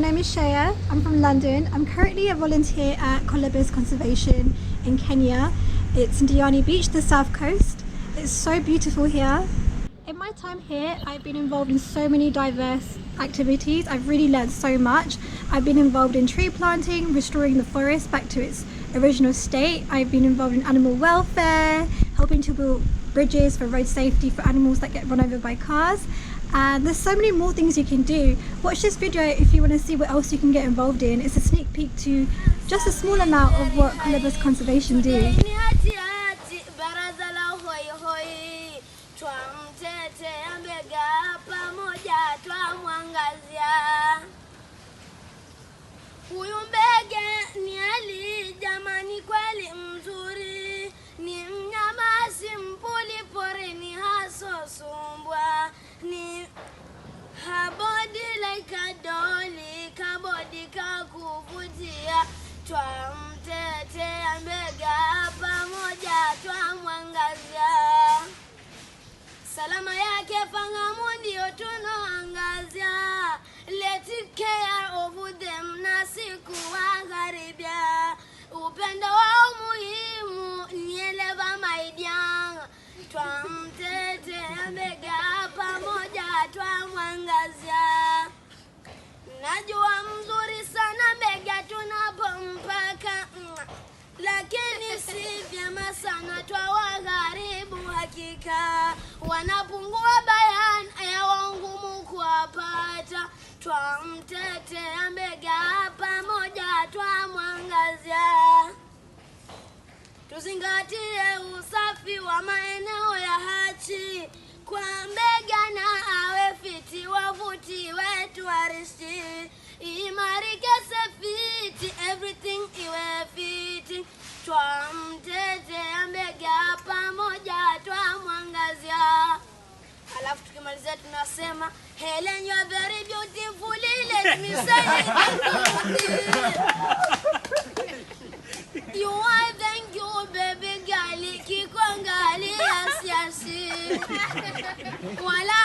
name is Shaya. I'm from London. I'm currently a volunteer at Colobus Conservation in Kenya. It's in Diani Beach, the south coast. It's so beautiful here. In my time here, I've been involved in so many diverse activities. I've really learned so much. I've been involved in tree planting, restoring the forest back to its original state. I've been involved in animal welfare, helping to build bridges for road safety for animals that get run over by cars. And there's so many more things you can do. Watch this video if you want to see what else you can get involved in. It's a sneak peek to just a small amount of what Colobus Conservation do. Huyu mbege ni ali jamani kweli mzuri, ni mnyama simpuli porini hasosumbwa, ni habodi like a dolly, kabodi kakuvutia, twamtetea mbega pamoja twamwangazia. Salama yake fangamu ndio tunaangazia, let's care of them na siku wagaribia. Upendo wa muhimu nieleva maidia, twamtetea mbega pamoja twamwangazia. Najua mzuri sana mbega tunapompaka, lakini si vyema sana twawagharibu hakika. Wanapungua bayana ya wangumu kuwapata, twamtetea mbega pamoja twamwangazia. Tuzingatie usafi wa maeneo ya hachi, kwa mbega na awe fiti wavuti wetu warishi. Imarike safety, everything iwe fiti, twamtetea mbega pamoja twamwangazia. Alafu tukimalizia tunasema, Helen, you are very beautiful, let me say it. You are, thank you baby girl, kikwangali asiasi. Wala